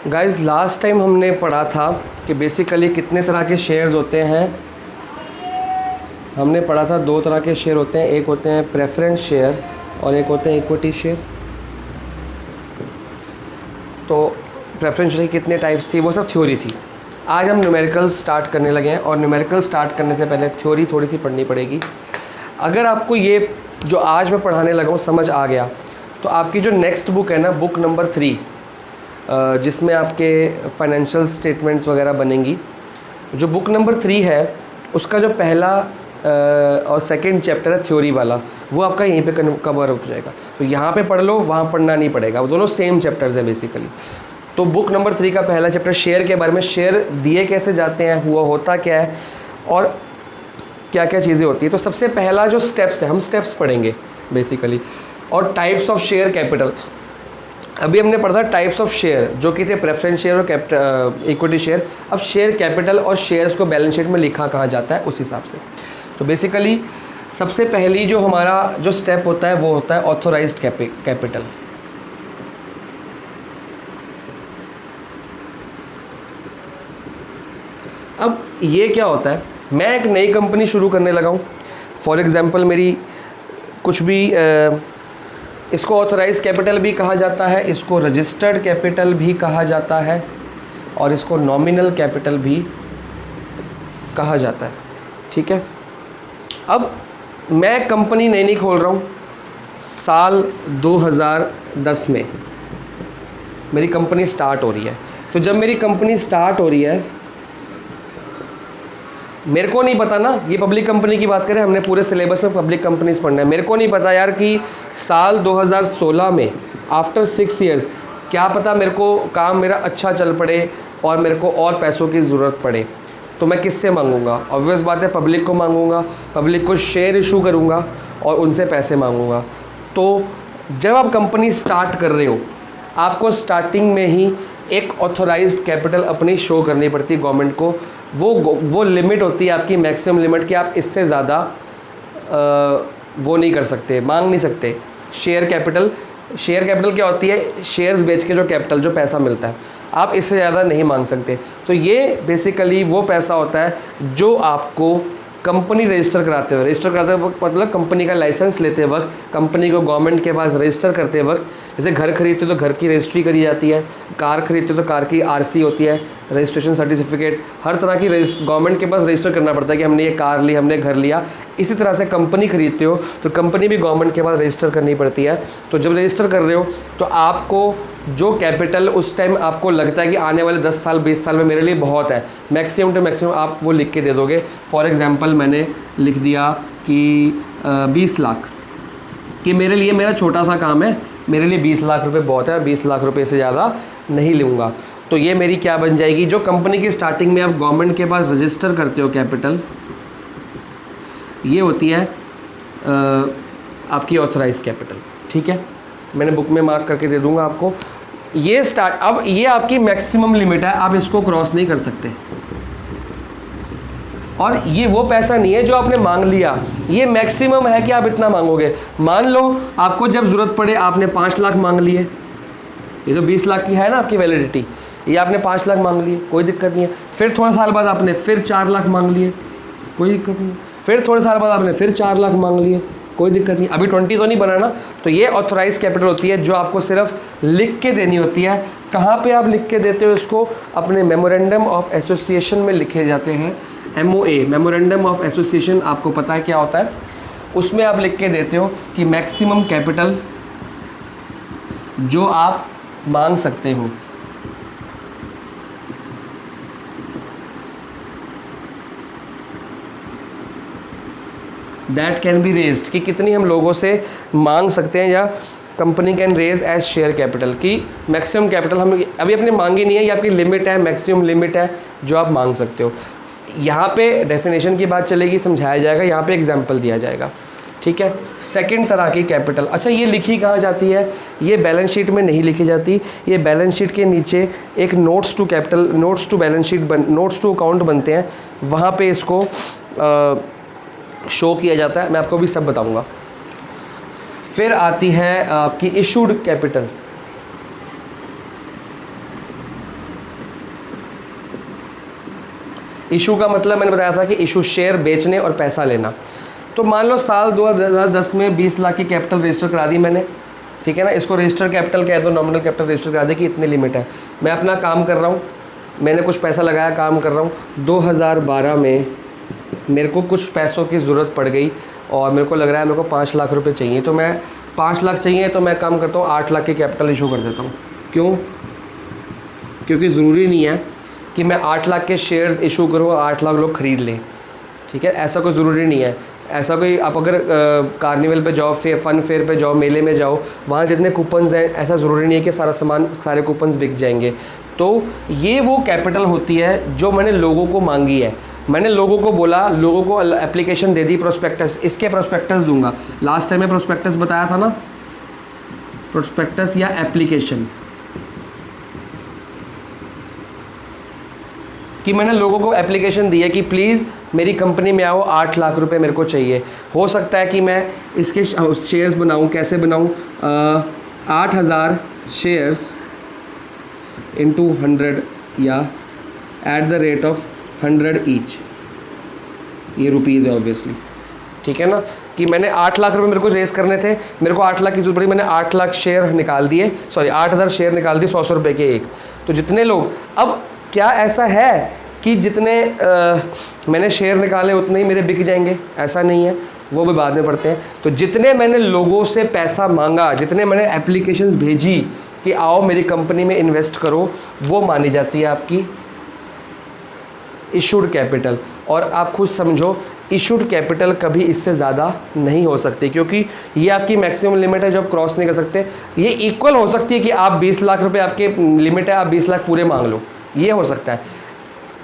Guys last time हमने पढ़ा था कि बेसिकली कितने तरह के शेयर्स होते हैं। हमने पढ़ा था दो तरह के शेयर होते हैं, एक होते हैं प्रेफरेंस शेयर और एक होते हैं इक्विटी शेयर। तो प्रेफरेंस शेयर कितने टाइप्स थी वो सब थ्योरी थी। आज हम न्यूमेरिकल्स स्टार्ट करने लगे हैं और न्यूमेरिकल स्टार्ट करने से पहले थ्योरी थोड़ी सी पढ़नी पड़ेगी। अगर आपको ये जो आज मैं पढ़ाने लगा हूँ समझ आ गया तो आपकी जो नेक्स्ट बुक है ना, बुक नंबर 3, जिसमें आपके फाइनेंशियल स्टेटमेंट्स वगैरह बनेंगी, जो बुक नंबर 3 है उसका जो पहला और सेकंड चैप्टर है थ्योरी वाला, वो आपका यहीं पे कवर हो जाएगा। तो यहाँ पे पढ़ लो, वहाँ पढ़ना नहीं पड़ेगा, वो दोनों सेम चैप्टर्स हैं बेसिकली। तो बुक नंबर 3 का पहला चैप्टर शेयर के बारे में, शेयर दिए कैसे जाते हैं, हुआ होता क्या है और क्या क्या चीज़ें होती है। तो सबसे पहला जो स्टेप्स है, हम स्टेप्स पढ़ेंगे बेसिकली। और टाइप्स ऑफ शेयर कैपिटल, अभी हमने पढ़ा था टाइप्स ऑफ शेयर जो कि थे प्रेफरेंस शेयर और इक्विटी शेयर। अब शेयर कैपिटल और शेयर्स को बैलेंस शीट में लिखा कहाँ जाता है उस हिसाब से। तो बेसिकली सबसे पहली जो हमारा जो स्टेप होता है वो होता है ऑथोराइज्ड कैपिटल। अब ये क्या होता है, मैं एक नई कंपनी शुरू करने लगा हूँ, फॉर एग्जांपल मेरी कुछ भी इसको ऑथराइज कैपिटल भी कहा जाता है, इसको रजिस्टर्ड कैपिटल भी कहा जाता है और इसको नॉमिनल कैपिटल भी कहा जाता है। ठीक है, अब मैं कंपनी नई खोल रहा हूँ, साल 2010 में मेरी कंपनी स्टार्ट हो रही है। तो जब मेरी कंपनी स्टार्ट हो रही है, मेरे को नहीं पता ना, ये पब्लिक कंपनी की बात करें, हमने पूरे सिलेबस में पब्लिक कंपनीज पढ़ना है। मेरे को नहीं पता यार कि साल 2016 में आफ्टर 6 इयर्स क्या पता मेरे को काम मेरा अच्छा चल पड़े और मेरे को और पैसों की ज़रूरत पड़े, तो मैं किससे मांगूंगा? ऑब्वियस बात है पब्लिक को मांगूंगा, पब्लिक को शेयर इशू करूंगा और उनसे पैसे मांगूंगा। तो जब आप कंपनी स्टार्ट कर रहे हो, आपको स्टार्टिंग में ही एक ऑथोराइज्ड कैपिटल अपनी शो करनी पड़ती है गवर्नमेंट को। वो लिमिट होती है आपकी, मैक्सिमम लिमिट, कि आप इससे ज़्यादा वो नहीं कर सकते, मांग नहीं सकते। शेयर कैपिटल क्या होती है? शेयर्स बेच के जो कैपिटल, जो पैसा मिलता है, आप इससे ज़्यादा नहीं मांग सकते। तो ये बेसिकली वो पैसा होता है जो आपको कंपनी रजिस्टर कराते वक्त मतलब कंपनी का लाइसेंस लेते वक्त, कंपनी को गवर्नमेंट के पास रजिस्टर करते वक्त, जैसे घर खरीदते हो तो घर की रजिस्ट्री करी जाती है, कार खरीदते हो तो कार की आरसी होती है, रजिस्ट्रेशन सर्टिफिकेट, हर तरह की गवर्नमेंट के पास रजिस्टर करना पड़ता है कि हमने ये कार ली, हमने घर लिया। इसी तरह से कंपनी खरीदते हो तो कंपनी भी गवर्नमेंट के पास रजिस्टर करनी पड़ती है। तो जब रजिस्टर कर रहे हो तो आपको जो कैपिटल उस टाइम आपको लगता है कि आने वाले 10 साल 20 साल में मेरे लिए बहुत है, मैक्सिमम टू मैक्सिमम आप वो लिख के दे दोगे। फॉर एग्जांपल मैंने लिख दिया कि 20 लाख, कि मेरे लिए मेरा छोटा सा काम है, मेरे लिए 20 लाख रुपए बहुत है, 20 लाख रुपए से ज़्यादा नहीं लूँगा। तो ये मेरी क्या बन जाएगी? जो कंपनी की स्टार्टिंग में आप गवर्नमेंट के पास रजिस्टर करते हो कैपिटल, ये होती है आपकी ऑथराइज कैपिटल। ठीक है, मैंने बुक में मार्क करके दे दूंगा आपको। ये अब ये आपकी मैक्सिमम लिमिट है, आप इसको क्रॉस नहीं कर सकते। और ये वो पैसा नहीं है जो आपने मांग लिया, ये मैक्सिमम है कि आप इतना मांगोगे। मान लो आपको जब ज़रूरत पड़े आपने 5 लाख मांग लिए, ये तो 20 लाख की है ना आपकी वैलिडिटी, ये आपने 5 लाख मांग लिए, कोई दिक्कत नहीं है। फिर थोड़े साल बाद आपने फिर 4 लाख मांग लिए, कोई दिक्कत नहीं है। फिर थोड़े साल बाद आपने फिर 4 लाख मांग लिए, कोई दिक्कत नहीं। अभी 20 तो नहीं बना ना। तो ये ऑथराइज कैपिटल होती है जो आपको सिर्फ लिख के देनी होती है। कहाँ पे आप लिख के देते हो इसको? अपने मेमोरेंडम ऑफ एसोसिएशन में लिखे जाते हैं। MOA, मेमोरेंडम ऑफ एसोसिएशन, आपको पता है क्या होता है? उसमें आप लिख के देते हो कि मैक्सिमम कैपिटल जो आप मांग सकते हो, दैट कैन बी रेज्ड, कि कितनी हम लोगों से मांग सकते हैं, या company can raise as share capital, की मैक्सिमम कैपिटल हम अभी अपने मांगी नहीं है, ये आपकी लिमिट है, मैक्सिमम लिमिट है जो आप मांग सकते हो। यहाँ पे डेफिनेशन की बात चलेगी, समझाया जाएगा, यहाँ पे एग्जाम्पल दिया जाएगा। ठीक है, सेकंड तरह की कैपिटल। अच्छा, ये लिखी कहाँ जाती है? ये बैलेंस शीट में नहीं लिखी जाती, ये बैलेंस शीट के नीचे एक notes to capital, notes to balance sheet, notes to account बनते हैं, वहाँ पे इसको शो किया जाता है। मैं आपको भी सब बताऊंगा। फिर आती है आपकी इशूड कैपिटल। इशू का मतलब मैंने बताया था कि इशू शेयर बेचने और पैसा लेना। तो मान लो साल 2010 में 20 लाख की कैपिटल रजिस्टर करा दी मैंने, ठीक है ना, इसको रजिस्टर कैपिटल कह दो, नॉमिनल कैपिटल रजिस्टर करा दे कि इतनी लिमिट है। मैं अपना काम कर रहा हूँ, मैंने कुछ पैसा लगाया, काम कर रहा हूँ। 2012 में मेरे को कुछ पैसों की ज़रूरत पड़ गई और मेरे को लग रहा है मेरे को 5 लाख रुपए चाहिए, तो मैं 5 लाख चाहिए तो मैं काम करता हूँ 8 लाख की कैपिटल इशू कर देता हूँ। क्यों? क्योंकि ज़रूरी नहीं है कि मैं 8 लाख के शेयर्स इशू करूँ और 8 लाख लोग ख़रीद लें, ठीक है, ऐसा कोई ज़रूरी नहीं है। ऐसा कोई आप अगर कार्निवल पे जाओ, फन फेयर पे जाओ, मेले में जाओ, वहाँ जितने कूपन्स हैं ऐसा ज़रूरी नहीं है कि सारा सामान, सारे कूपन्स बिक जाएंगे। तो ये वो कैपिटल होती है जो मैंने लोगों को मांगी है। मैंने लोगों को बोला, लोगों को एप्लीकेशन दे दी, प्रोस्पेक्टस, इसके प्रोस्पेक्टस दूंगा। लास्ट टाइम मैं प्रोस्पेक्टस बताया था ना, प्रोस्पेक्टस या एप्लीकेशन, कि मैंने लोगों को एप्लीकेशन दी है कि प्लीज़ मेरी कंपनी में आओ, 8 लाख रुपए मेरे को चाहिए। हो सकता है कि मैं इसके शेयर्स बनाऊं, कैसे बनाऊं, 8000 शेयर्स इंटू 100 या at the rate of 100 each, ये रुपीज़ है ऑब्वियसली, ठीक है ना, कि मैंने 8 लाख रुपए मेरे को रेस करने थे, मेरे को 8 लाख की जरूरत पड़ी, मैंने 8 लाख शेयर निकाल दिए, सॉरी 8000 शेयर निकाल दिए 100 रुपये के एक। तो जितने लोग, अब क्या ऐसा है कि जितने मैंने शेयर निकाले उतने ही मेरे बिक जाएंगे? ऐसा नहीं है, वो भी बाद में पढ़ते हैं। तो जितने मैंने लोगों से पैसा मांगा, जितने मैंने एप्लीकेशंस भेजी कि आओ मेरी कंपनी में इन्वेस्ट करो, वो मानी जाती है आपकी इशूड कैपिटल। और आप खुद समझो, इशूड कैपिटल कभी इससे ज़्यादा नहीं हो सकती, क्योंकि ये आपकी मैक्सिमम लिमिट है जो आप क्रॉस नहीं कर सकते। ये इक्वल हो सकती है कि आप 20 लाख रुपए आपके लिमिट है, आप 20 लाख पूरे मांग लो, ये हो सकता है,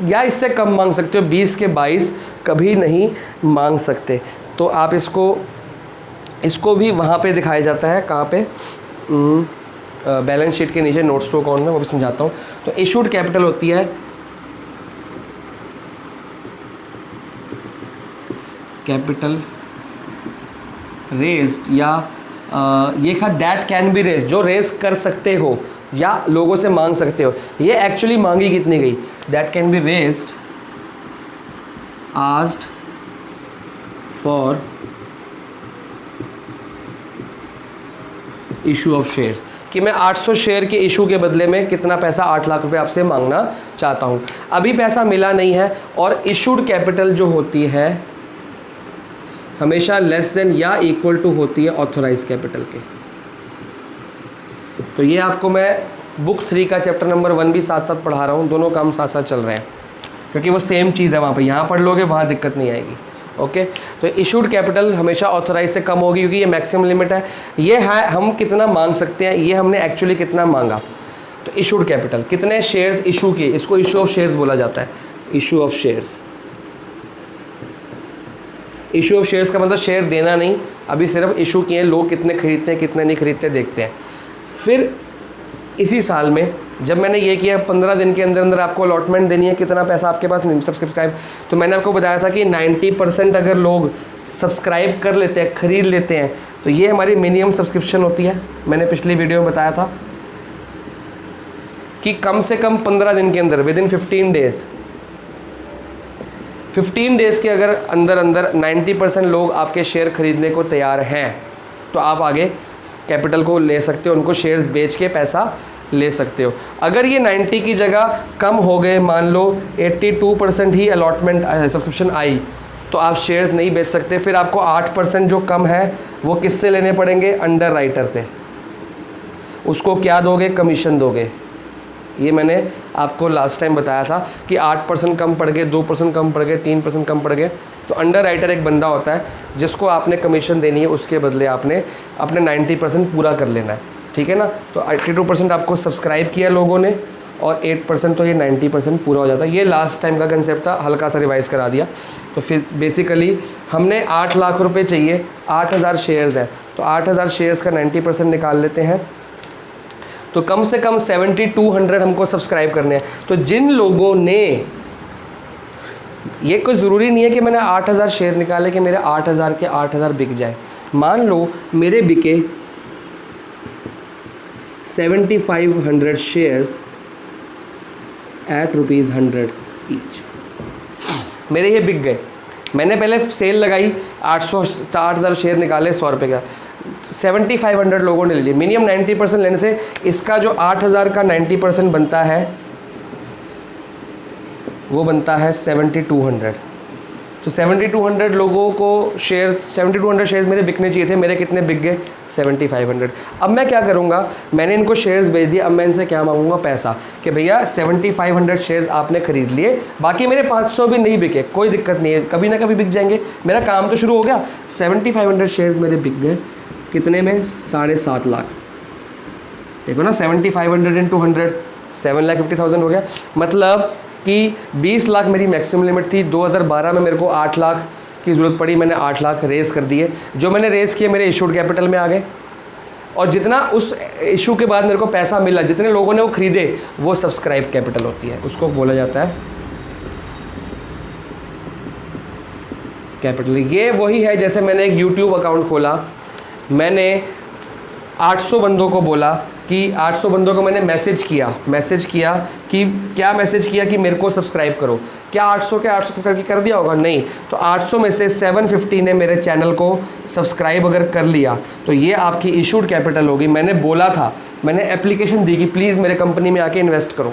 या इससे कम मांग सकते हो, 20 के 22 कभी नहीं मांग सकते। तो आप इसको भी वहाँ पे दिखाया जाता है, कहाँ पे, बैलेंस शीट के नीचे नोट्स टू अकाउंट में, वो भी समझाता हूँ। तो इशूड कैपिटल होती है कैपिटल रेज्ड, या ये था दैट कैन बी रेज, जो रेज कर सकते हो या लोगों से मांग सकते हो। ये एक्चुअली मांगी कितनी गई? That can be raised asked for issue of shares, कि मैं 800 शेयर के इशू के बदले में कितना पैसा, 8 लाख रुपए आपसे मांगना चाहता हूं। अभी पैसा मिला नहीं है, और इशूड कैपिटल जो होती है हमेशा लेस देन या इक्वल टू होती है ऑथोराइज कैपिटल के। तो ये आपको मैं बुक 3 का चैप्टर नंबर 1 भी साथ साथ पढ़ा रहा हूँ, दोनों काम साथ साथ चल रहे हैं, क्योंकि वो सेम चीज़ है। वहाँ पे यहाँ पढ़ लोगे, वहाँ दिक्कत नहीं आएगी। ओके, तो इशूड कैपिटल हमेशा ऑथोराइज से कम होगी, क्योंकि ये मैक्सिमम लिमिट है। ये है हम कितना मांग सकते हैं, ये हमने एक्चुअली कितना मांगा। तो इशूड कैपिटल, कितने शेयर्स इशू किए, इसको इशू ऑफ शेयर्स बोला जाता है। Issue of shares, issue of shares का मतलब शेयर देना नहीं, अभी सिर्फ इशू किए, लोग कितने खरीदते हैं कितने नहीं खरीदते देखते हैं। फिर इसी साल में जब मैंने ये किया, 15 दिन के अंदर अंदर आपको अलॉटमेंट देनी है, कितना पैसा आपके पास सब्सक्राइब, तो मैंने आपको बताया था कि 90% अगर लोग सब्सक्राइब कर लेते हैं, खरीद लेते हैं, तो ये हमारी मिनिमम सब्सक्रिप्शन होती है। मैंने पिछली वीडियो में बताया था कि कम से कम 15 दिन के अंदर, विद इन 15 डेज, 15 डेज़ के अगर अंदर अंदर 90% लोग आपके शेयर खरीदने को तैयार हैं, तो आप आगे कैपिटल को ले सकते हो, उनको शेयर्स बेच के पैसा ले सकते हो। अगर ये 90 की जगह कम हो गए, मान लो 82% ही अलॉटमेंट सब्सक्रिप्शन आई, तो आप शेयर्स नहीं बेच सकते। फिर आपको 8% जो कम है वो किससे लेने पड़ेंगे? अंडर राइटर से। उसको क्या दोगे? कमीशन दोगे। ये मैंने आपको लास्ट टाइम बताया था कि 8% कम पड़ गए, 2% कम पड़ गए, 3% कम पड़ गए, तो अंडर राइटर एक बंदा होता है जिसको आपने कमीशन देनी है, उसके बदले आपने अपने 90% पूरा कर लेना है, ठीक है ना। तो 82% आपको सब्सक्राइब किया लोगों ने, और 8% तो ये 90% पूरा हो जाता है। ये लास्ट टाइम का कंसेप्ट था, हल्का सा रिवाइज करा दिया। तो फिर बेसिकली हमने 8 लाख रुपए चाहिए, 8000 शेयर्स हैं, तो 8000 शेयर्स का 90% निकाल लेते हैं, तो कम से कम 7200 हमको सब्सक्राइब करने हैं। तो जिन लोगों ने, ये कोई ज़रूरी नहीं है कि मैंने 8000 शेयर निकाले कि मेरे 8000 के 8000 बिक जाए। मान लो मेरे बिके 7500 शेयर्स एट ₹100 ईच। मेरे ये बिक गए। मैंने पहले सेल लगाई, 8,000 शेयर निकाले 100 रुपये का, 7,500 लोगों ने ले लिए। मिनिमम 90% लेने से इसका जो 8,000 का 90% बनता है वो बनता है 7,200। तो 7,200 लोगों को शेयर्स, 7,200 शेयर्स मेरे बिकने चाहिए थे, मेरे कितने बिक गए? 7,500। अब मैं क्या करूँगा, मैंने इनको शेयर्स भेज दिए, अब मैं इनसे क्या मांगूंगा? पैसा, कि भैया 7,500 शेयर्स आपने खरीद लिए, बाकी मेरे 500 भी नहीं बिके, कोई दिक्कत नहीं है, कभी ना कभी बिक जाएंगे, मेरा काम तो शुरू हो गया। 7,500 शेयर्स मेरे बिक गए, कितने में? 7.5 लाख। देखो ना, 7,500 इंटू 100, 7,50,000 हो गया। मतलब कि 20 लाख मेरी मैक्सिमम लिमिट थी। 2012 में मेरे को 8 लाख की ज़रूरत पड़ी, मैंने 8 लाख रेज़ कर दिए। जो मैंने रेज़ किए मेरे इशूड कैपिटल में आ गए, और जितना उस इशू के बाद मेरे को पैसा मिला, जितने लोगों ने वो खरीदे, वो सब्सक्राइब कैपिटल होती है, उसको बोला जाता है कैपिटल। ये वही है, जैसे मैंने एक यूट्यूब अकाउंट खोला, मैंने 800 बंदों को बोला कि 800 बंदों को मैंने मैसेज किया कि क्या मैसेज किया कि मेरे को सब्सक्राइब करो। क्या 800 के 800 सब्सक्राइब कर दिया होगा? नहीं। तो 800 में से 750 ने मेरे चैनल को सब्सक्राइब अगर कर लिया तो ये आपकी इशूड कैपिटल होगी। मैंने बोला था, मैंने एप्लीकेशन दी कि प्लीज़ मेरे कंपनी में आके इन्वेस्ट करो।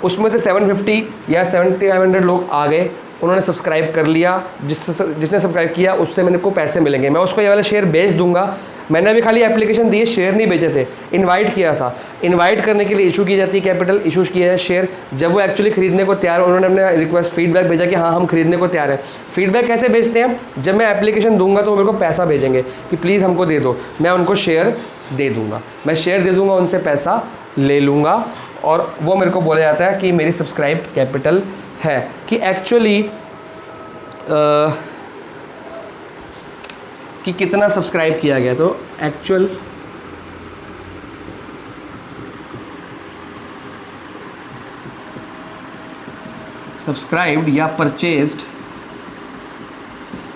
उसमें से 750 या 7,500 लोग आ गए, उन्होंने सब्सक्राइब कर लिया। जिसने सब्सक्राइब किया उससे मेरे को पैसे मिलेंगे, मैं उसको ये वाले शेयर बेच दूंगा। मैंने अभी खाली एप्लीकेशन दी है, शेयर नहीं बेचे थे, इनवाइट किया था। इनवाइट करने के लिए इशू की जाती है कैपिटल, इशू किया है शेयर। जब वो एक्चुअली खरीदने को तैयार, उन्होंने अपने रिक्वेस्ट फीडबैक भेजा कि हाँ हम खरीदने को तैयार हैं। फीडबैक कैसे भेजते हैं? जब मैं एप्लीकेशन दूंगा तो वो मेरे को पैसा भेजेंगे कि प्लीज़ हमको दे दो, मैं उनको शेयर दे दूँगा, मैं शेयर दे दूँगा, उनसे पैसा ले लूँगा, और वो मेरे को बोला जाता है कि मेरी सब्सक्राइब कैपिटल है। कि एक्चुअली कि कितना सब्सक्राइब किया गया, तो एक्चुअल सब्सक्राइब्ड या परचेज्ड,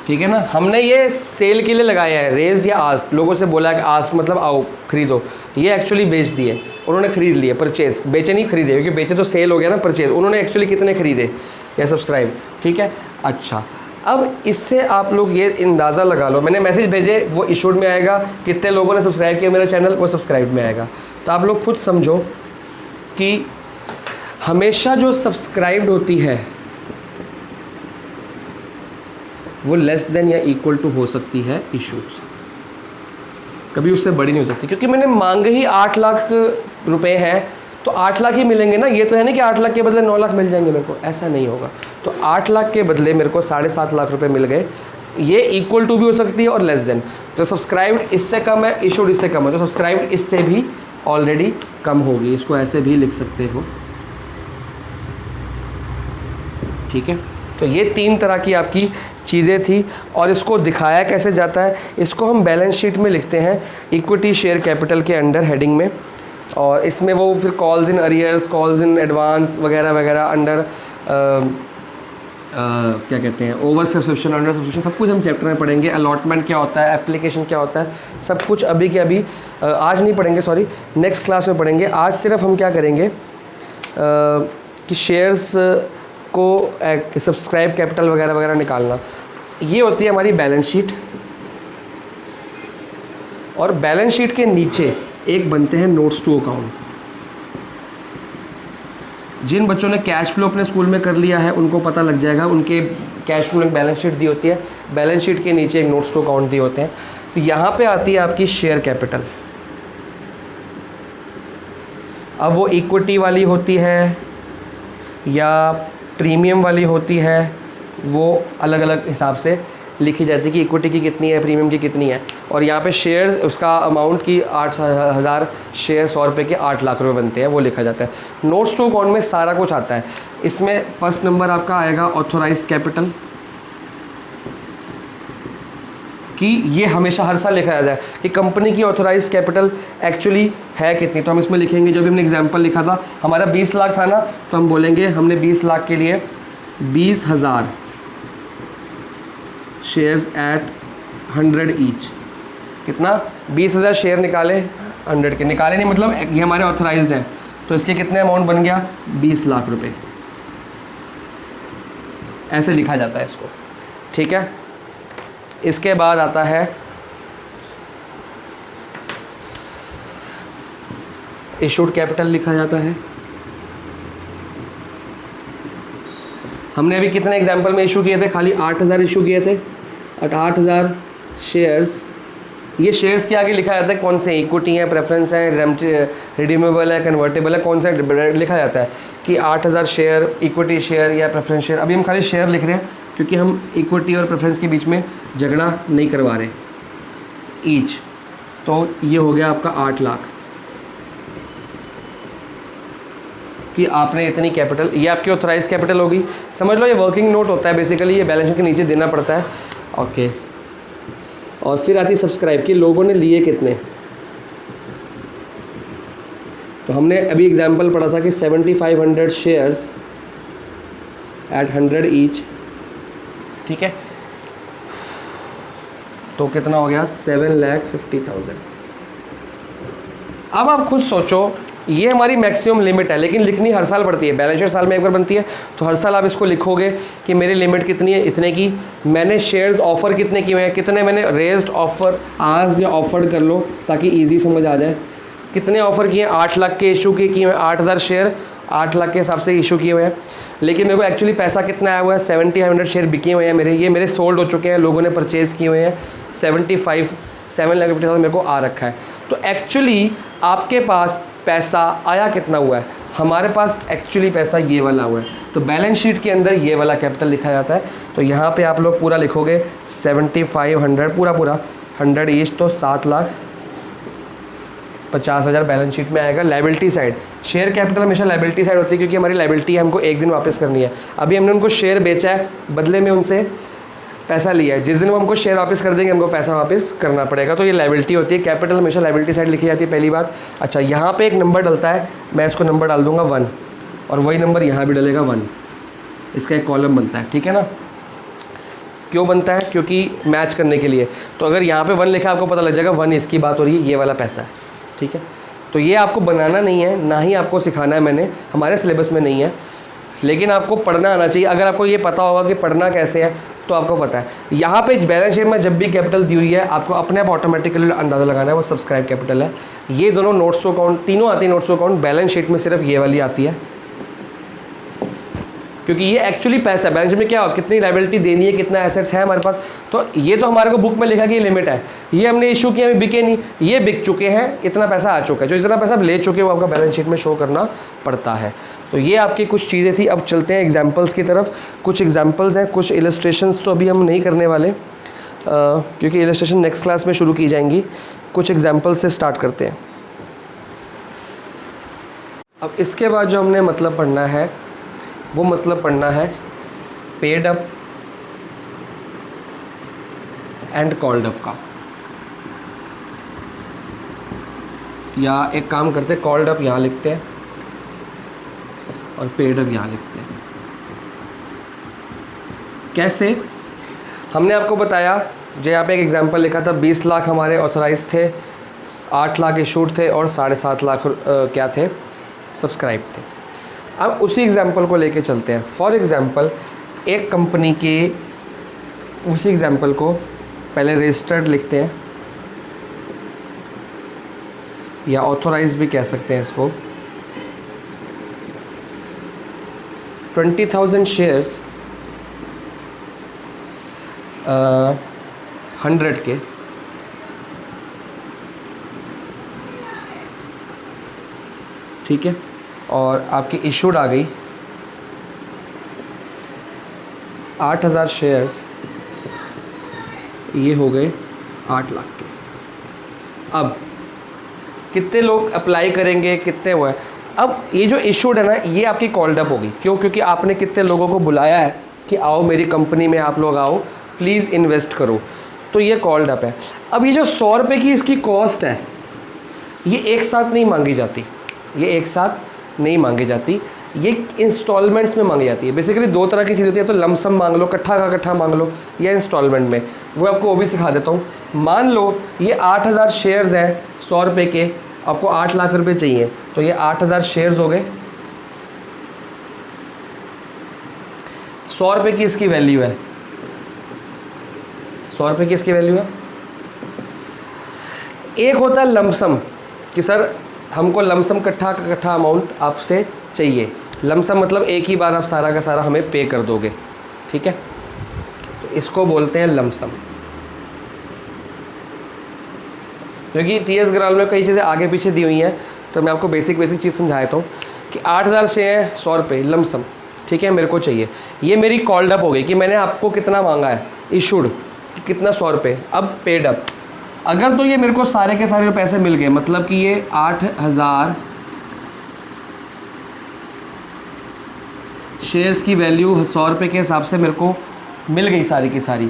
ठीक है ना। हमने ये सेल के लिए लगाया है, रेज्ड या आस्क, लोगों से बोला कि आस्क मतलब आओ खरीदो, ये एक्चुअली बेच दिए, उन्होंने खरीद लिए। परचेज, बेचे नहीं खरीदे, क्योंकि बेचे तो सेल हो गया ना, परचेज उन्होंने एक्चुअली कितने खरीदे या सब्सक्राइब, ठीक है। अच्छा, अब इससे आप लोग ये अंदाज़ा लगा लो, मैंने मैसेज भेजे, वो इशूड में आएगा, कितने लोगों ने सब्सक्राइब किया मेरा चैनल, वो सब्सक्राइब में आएगा। तो आप लोग खुद समझो कि हमेशा जो सब्सक्राइब्ड होती है वो लेस देन या इक्वल टू हो सकती है इशूड से, कभी उससे बड़ी नहीं हो सकती। क्योंकि मैंने मांगे ही 8 लाख रुपए हैं, तो 8 लाख ही मिलेंगे ना। ये तो है नहीं कि 8 लाख के बदले 9 लाख मिल जाएंगे मेरे को, ऐसा नहीं होगा। तो 8 लाख के बदले मेरे को 7.5 लाख रुपए मिल गए। ये इक्वल टू भी हो सकती है और लेस देन। तो सब्सक्राइब्ड इससे कम है, इशूड इससे कम है, तो सब्सक्राइब्ड इससे भी ऑलरेडी कम होगी। इसको ऐसे भी लिख सकते हो, ठीक है। तो ये 3 तरह की आपकी चीज़ें थी, और इसको दिखाया कैसे जाता है, इसको हम बैलेंस शीट में लिखते हैं इक्विटी शेयर कैपिटल के अंडर हेडिंग में। और इसमें वो फिर calls in arrears, calls in advance वगैरह वगैरह अंडर क्या कहते हैं, ओवर सब्सक्रिप्शन, अंडर सब्सक्रिप्शन, सब कुछ हम चैप्टर में पढ़ेंगे। अलॉटमेंट क्या होता है, एप्लीकेशन क्या होता है, सब कुछ अभी के अभी आज नहीं पढ़ेंगे, सॉरी नेक्स्ट क्लास में पढ़ेंगे। आज सिर्फ हम क्या करेंगे कि शेयर्स को सब्सक्राइब कैपिटल वगैरह वगैरह निकालना। ये होती है हमारी बैलेंस शीट, और बैलेंस शीट के नीचे एक बनते हैं नोट्स टू अकाउंट। जिन बच्चों ने कैश फ्लो अपने स्कूल में कर लिया है उनको पता लग जाएगा, उनके कैश फ्लो में बैलेंस शीट दी होती है, बैलेंस शीट के नीचे एक नोट्स टू अकाउंट दिए होते हैं। तो यहाँ पे आती है आपकी शेयर कैपिटल। अब वो इक्विटी वाली होती है या प्रीमियम वाली होती है, वो अलग अलग हिसाब से लिखी जाती है कि इक्विटी की कितनी है, प्रीमियम की कितनी है। और यहाँ पे शेयर्स, उसका अमाउंट की 8,000 शेयर 100 रुपये के 8 लाख रुपए बनते हैं, वो लिखा जाता है। नोट्स टू अकाउंट में सारा कुछ आता है। इसमें फर्स्ट नंबर आपका आएगा ऑथोराइज्ड कैपिटल, कि ये हमेशा हर साल लिखा जाता है कि कंपनी की ऑथोराइज्ड कैपिटल एक्चुअली है कितनी। तो हम इसमें लिखेंगे, जो भी हमने एग्जांपल लिखा था, हमारा 20 लाख था ना, तो हम बोलेंगे हमने 20 लाख के लिए 20,000 शेयर्स एट 100 ईच। कितना? 20,000 शेयर निकाले, 100 के निकाले नहीं, मतलब ये हमारे ऑथराइज्ड हैं, तो इसके कितने अमाउंट बन गया? 20 लाख रुपए। ऐसे लिखा जाता है इसको, ठीक है। इसके बाद आता है इशूड कैपिटल लिखा जाता है। हमने अभी कितने एग्जाम्पल में इशू किए थे, खाली 8000 इशू किए थे, 8000 शेयर्स। ये शेयर्स के आगे लिखा जाता है कौन से, इक्विटी है, प्रेफरेंस है, रिडीमेबल है, कन्वर्टेबल है, कौन सा लिखा जाता है कि 8000 शेयर, इक्विटी शेयर या प्रेफरेंस शेयर। अभी हम खाली शेयर लिख रहे हैं क्योंकि हम इक्विटी और प्रेफरेंस के बीच में झगड़ा नहीं करवा रहे ईच। तो ये हो गया आपका 8 लाख कि आपने इतनी कैपिटल, ये आपकी ऑथराइज कैपिटल होगी। समझ लो ये वर्किंग नोट होता है बेसिकली, ये बैलेंस शीट के नीचे देना पड़ता है। ओके, और फिर आती है सब्सक्राइब कि लोगों ने लिए कितने। तो हमने अभी एग्जांपल पढ़ा था कि 7500 शेयर्स एट 100 ईच, ठीक है। तो कितना हो गया, 7,50,000। अब आप खुद सोचो, ये हमारी मैक्सिमम लिमिट है, लेकिन लिखनी हर साल पड़ती है। बैलेंस शीट साल में एक बार बनती है, तो हर साल आप इसको लिखोगे कि मेरी लिमिट कितनी है, इतने की। मैंने शेयर्स ऑफर कितने किए हैं, कितने मैंने रेज्ड ऑफर आज या ऑफर्ड कर लो ताकि इजी समझ आ जाए। कितने ऑफर किए, 8 लाख के इशू किए हुए, 8000 शेयर 8 लाख के हिसाब से इशू किए हुए हैं। लेकिन मेरे को एक्चुअली पैसा कितना आया हुआ है, 7500 शेयर बिके हुए हैं मेरे, ये मेरे सोल्ड हो चुके हैं, लोगों ने परचेज़ किए हुए हैं। 7,50,000 मेरे को आ रखा है। तो एक्चुअली आपके पास पैसा आया कितना हुआ है, हमारे पास एक्चुअली पैसा ये वाला हुआ है। तो बैलेंस शीट के अंदर ये वाला कैपिटल लिखा जाता है। तो यहाँ पे आप लोग पूरा लिखोगे 7500 पूरा 100 ईच, तो 7,50,000 बैलेंस शीट में आएगा। लायबिलिटी साइड, शेयर कैपिटल हमेशा लायबिलिटी साइड होती है क्योंकि हमारी लायबिलिटी है, हमको एक दिन वापस करनी है। अभी हमने उनको शेयर बेचा है, बदले में उनसे पैसा लिया है, जिस दिन वो हमको शेयर वापस कर देंगे हमको पैसा वापस करना पड़ेगा। तो ये लायबिलिटी होती है। कैपिटल हमेशा लायबिलिटी साइड लिखी जाती है, पहली बात। अच्छा, यहाँ पे एक नंबर डलता है, मैं इसको नंबर डाल दूंगा 1, और वही नंबर यहाँ भी डलेगा 1। इसका एक कॉलम बनता है, ठीक है ना। क्यों बनता है, क्योंकि मैच करने के लिए। तो अगर यहाँ पे 1 लिखा आपको पता लग जाएगा 1 इसकी बात हो रही है, ये वाला पैसा है, ठीक है। तो ये आपको बनाना नहीं है, ना ही आपको सिखाना है, मैंने हमारे सिलेबस में नहीं है, लेकिन आपको पढ़ना आना चाहिए। अगर आपको ये पता होगा कि पढ़ना कैसे है तो आपको पता है। यहाँ पे बैलेंस शीट में जब भी कैपिटल दी हुई है आपको अपने आप ऑटोमेटिकली अंदाज़ा लगाना है, वो सब्सक्राइब कैपिटल है। ये दोनों नोट्स टू अकाउंट, तीनों आती है notes to account, balance sheet में सिर्फ ये वाली आती है क्योंकि ये एक्चुअली पैसा है। बैलेंस शीट में क्या हो, कितनी लायबिलिटी देनी है, कितना एसेट्स है हमारे पास। तो ये तो हमारे को बुक में लिखा कि ये लिमिट है, ये हमने इशू किया, अभी बिके नहीं, ये बिक चुके हैं, इतना पैसा आ चुका है। जो इतना पैसा आप ले चुके हो आपका बैलेंस शीट में शो करना पड़ता है। तो ये आपकी कुछ चीज़ें थी। अब चलते हैं एग्जाम्पल्स की तरफ। कुछ एग्जाम्पल्स हैं, कुछ इलस्ट्रेशंस तो अभी हम नहीं करने वाले क्योंकि इलस्ट्रेशन नेक्स्ट क्लास में शुरू की जाएंगी। कुछ एग्जाम्पल्स से स्टार्ट करते हैं। अब इसके बाद जो हमने मतलब पढ़ना है वो मतलब पढ़ना है paid up and called up का। या एक काम करते हैं, कॉल्ड अप यहाँ लिखते हैं और पेड अप यहाँ लिखते हैं। कैसे, हमने आपको बताया, जो यहाँ पे एक एग्जांपल लिखा था, 20 लाख हमारे ऑथराइज थे, 8 लाख इशूड थे और 7.5 लाख क्या थे, सब्सक्राइब थे। अब उसी एग्जांपल को लेके चलते हैं। फॉर एग्जांपल एक कंपनी के, उसी एग्जांपल को पहले रजिस्टर्ड लिखते हैं या ऑथोराइज भी कह सकते हैं इसको। 20,000 शेयर्स 100 के, ठीक है, और आपकी इशूड आ गई 8,000 शेयर्स, ये हो गए 8 लाख के। अब कितने लोग अप्लाई करेंगे, कितने वो है। अब ये जो इशूड है ना, ये आपकी कॉल्ड अप होगी। क्यों, क्योंकि आपने कितने लोगों को बुलाया है कि आओ मेरी कंपनी में, आप लोग आओ, प्लीज़ इन्वेस्ट करो, तो ये कॉल्ड अप है। अब ये जो 100 रुपये की इसकी कॉस्ट है, ये एक साथ नहीं मांगी जाती, ये एक साथ नहीं मांगी जाती, ये इंस्टॉलमेंट्स में मांगी जाती है। बेसिकली 2 तरह की चीज़ होती है, तो लमसम मांग लो, कट्ठा का कट्ठा मांग लो, या इंस्टॉलमेंट में। वो आपको वो भी सिखा देता हूँ। मान लो ये 8,000 शेयर्स हैं 100 रुपये के, आपको 8 लाख रुपए चाहिए, तो ये 8,000 शेयर्स हो गए। 100 रुपये की इसकी वैल्यू है, 100 रुपये की इसकी वैल्यू है। एक होता है लमसम कि सर हमको लमसम कट्ठा अमाउंट आपसे चाहिए। लमसम मतलब एक ही बार आप सारा का सारा हमें पे कर दोगे, ठीक है, तो इसको बोलते हैं लमसम। क्योंकि टीएस ग्राल में कई चीज़ें आगे पीछे दी हुई हैं, तो मैं आपको बेसिक चीज़ समझा देता हूँ कि 8000 शेयर है, 100 रुपये लमसम, ठीक है, मेरे को चाहिए। ये मेरी कॉल्ड अप हो गई कि मैंने आपको कितना मांगा है, इशूड कितना 100 रुपये, अब पेड अप। अगर तो ये मेरे को सारे के सारे पैसे मिल गए, मतलब कि ये 8000 शेयर्स की वैल्यू 100 रुपये के हिसाब से मेरे को मिल गई सारी की सारी,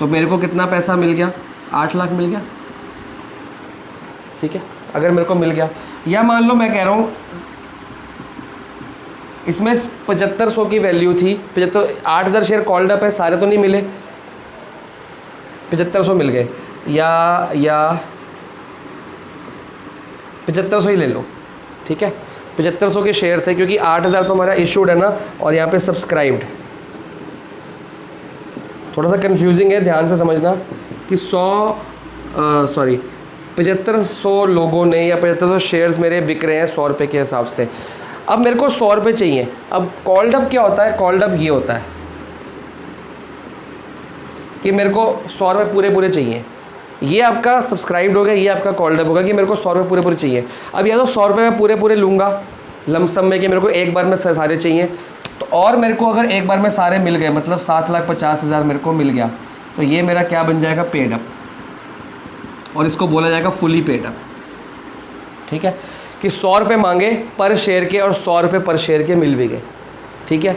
तो मेरे को कितना पैसा मिल गया, 8 लाख मिल गया, ठीक है। अगर मेरे को मिल गया, या मान लो मैं कह रहा हूँ इसमें 7500 की वैल्यू थी, 8000 शेयर कॉल्ड अप है, सारे तो नहीं मिले, 7500 मिल गए, या 7500 ही ले लो, ठीक है। 7500 के शेयर थे, क्योंकि 8000 तो हमारा इशूड है ना, और यहाँ पे सब्सक्राइब्ड। थोड़ा सा कंफ्यूजिंग है, ध्यान से समझना कि 7500 लोगों ने या 7500 शेयर्स मेरे बिक रहे हैं 100 रुपये के हिसाब से। अब मेरे को 100 रुपये चाहिए। अब कॉल्ड अप क्या होता है, कॉल्ड अप ये होता है कि मेरे को 100 रुपये पूरे चाहिए। ये आपका सब्सक्राइब्ड होगा, ये आपका कॉल्ड अप होगा कि मेरे को 100 रुपये पूरे चाहिए। अब या तो 100 रुपये मैं पूरे लूँगा लमसम में कि मेरे को एक बार में सारे चाहिए, तो और मेरे को अगर एक बार में सारे मिल गए, मतलब 7,50,000 मेरे को मिल गया, तो ये मेरा क्या बन जाएगा, पेड अप, और इसको बोला जाएगा फुली पेड अप, ठीक है। कि 100 रुपये मांगे पर शेयर के और 100 रुपये पर शेयर के मिल भी गए, ठीक है,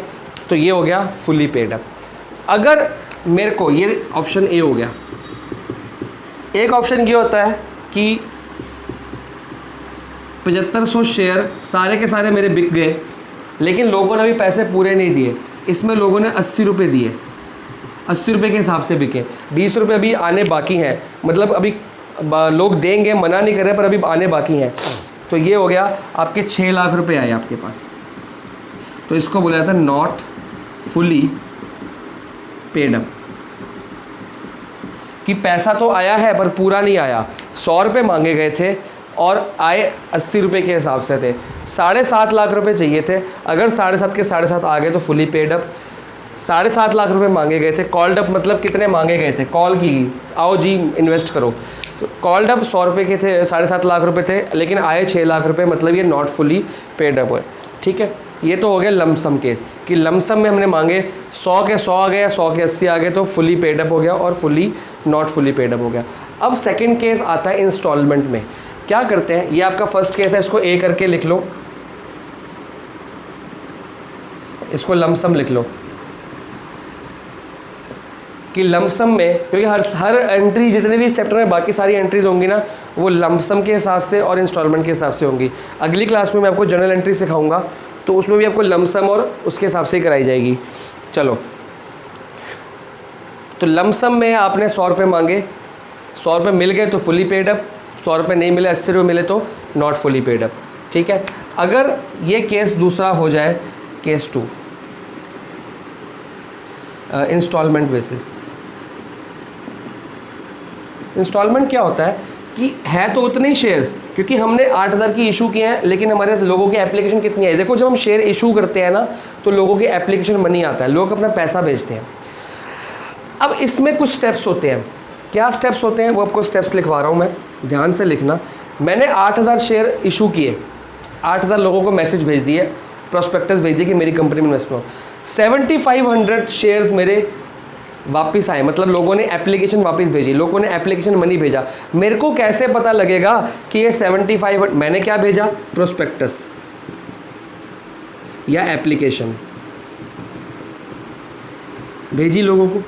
तो ये हो गया फुली पेड अप। अगर मेरे को, ये ऑप्शन ए हो गया। एक ऑप्शन ये होता है कि 7500 शेयर सारे के सारे मेरे बिक गए, लेकिन लोगों ने अभी पैसे पूरे नहीं दिए। इसमें लोगों ने 80 रुपये दिए, 80 रुपये के हिसाब से बिके, 20 रुपये अभी आने बाकी हैं, मतलब अभी लोग देंगे, मना नहीं कर रहे, पर अभी आने बाकी हैं। तो ये हो गया आपके 6 लाख रुपए आए आपके पास, तो इसको बोला जाता है नॉट फुली पेड अप, कि पैसा तो आया है पर पूरा नहीं आया। 100 रुपये मांगे गए थे और आए 80 रुपये के हिसाब से थे। 7.5 लाख रुपए चाहिए थे, अगर 7.5 के 7.5 आ गए तो फुली पेड अप। 7.5 लाख रुपए मांगे गए थे, कॉल्ड अप मतलब कितने मांगे गए थे, कॉल की, आओ जी इन्वेस्ट करो, तो कॉल्ड अप 100 रुपये के थे, 7.5 लाख रुपए थे, लेकिन आए 6 लाख रुपए, मतलब ये नॉट फुली पेड अप है, ठीक है। ये तो हो गया लमसम केस, कि लमसम में हमने मांगे 100 के 100 आ गए या 100 के 80 आ गए, तो फुली पेड अप हो गया और fully not fully paid up हो गया। अब सेकंड केस आता है इंस्टॉलमेंट में। क्या करते हैं, ये आपका फर्स्ट केस है, इसको ए करके लिख लो, इसको लमसम लिख लो, कि लमसम में, क्योंकि हर एंट्री, जितने भी चैप्टर में बाकी सारी एंट्रीज होंगी ना, वो लमसम के हिसाब से और इंस्टॉलमेंट के हिसाब से होंगी। अगली क्लास में मैं आपको जनरल एंट्री सिखाऊंगा, तो उसमें भी आपको लमसम और उसके हिसाब से ही कराई जाएगी। चलो, तो लमसम में आपने 100 रुपये मांगे, 100 रुपये मिल गए तो फुली पेड अप, 100 रुपये नहीं मिले, 80 रुपये मिले तो नॉट फुली पेड अप, ठीक है। अगर ये केस दूसरा हो जाए, केस 2, इंस्टॉलमेंट बेसिस। इंस्टॉलमेंट क्या होता है कि है तो उतने ही शेयर्स, क्योंकि हमने 8000 की इशू किए हैं, लेकिन हमारे लोगों की एप्लीकेशन कितनी है। देखो, जब हम शेयर इशू करते हैं ना, तो लोगों की एप्लीकेशन मनी आता है, लोग अपना पैसा भेजते हैं। अब इसमें कुछ स्टेप्स होते हैं। क्या स्टेप्स होते हैं, वो आपको स्टेप्स लिखवा रहा हूँ मैं, ध्यान से लिखना। मैंने 8000 शेयर इशू किए, 8000 लोगों को मैसेज भेज दिए, प्रोस्पेक्टस भेज दिए कि मेरी कंपनी में इन्वेस्ट करो। 7500 शेयर्स मेरे वापस आए, मतलब लोगों ने एप्लीकेशन वापस भेजी, लोगों ने एप्लीकेशन मनी भेजा। मेरे को कैसे पता लगेगा कि ये 75, मैंने क्या भेजा, प्रोस्पेक्टस या एप्लीकेशन भेजी लोगों को,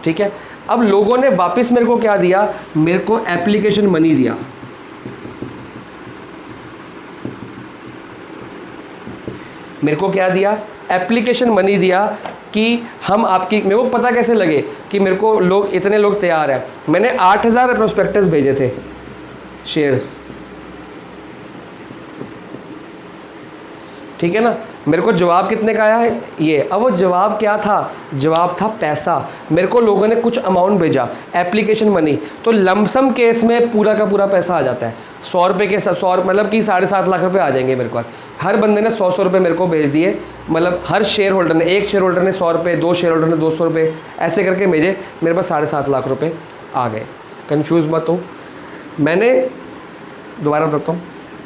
ठीक है। अब लोगों ने वापस मेरे को क्या दिया, मेरे को एप्लीकेशन मनी दिया। मेरे को क्या दिया, एप्लीकेशन मनी दिया, कि हम आपकी, मेरे को पता कैसे लगे कि मेरे को लोग, इतने लोग तैयार हैं। मैंने 8000 प्रोस्पेक्टस भेजे थे शेयर्स, ठीक है ना। मेरे को जवाब कितने का आया है ये। अब वो जवाब क्या था, जवाब था पैसा। मेरे को लोगों ने कुछ अमाउंट भेजा, एप्लीकेशन मनी, तो लमसम केस में पूरा का पूरा पैसा आ जाता है। 100 रुपये के 100 मतलब कि 7.5 लाख रुपए आ जाएंगे मेरे पास। हर बंदे ने 100 रुपये मेरे को भेज दिए, मतलब हर शेयर होल्डर ने, एक शेयर होल्डर ने 100 रुपये, 2 शेयर होल्डर ने 200 रुपये, ऐसे करके भेजे, मेरे पास 7.5 लाख रुपये आ गए। कन्फ्यूज़ मत हो। मैंने दोबारा बताता हूँ,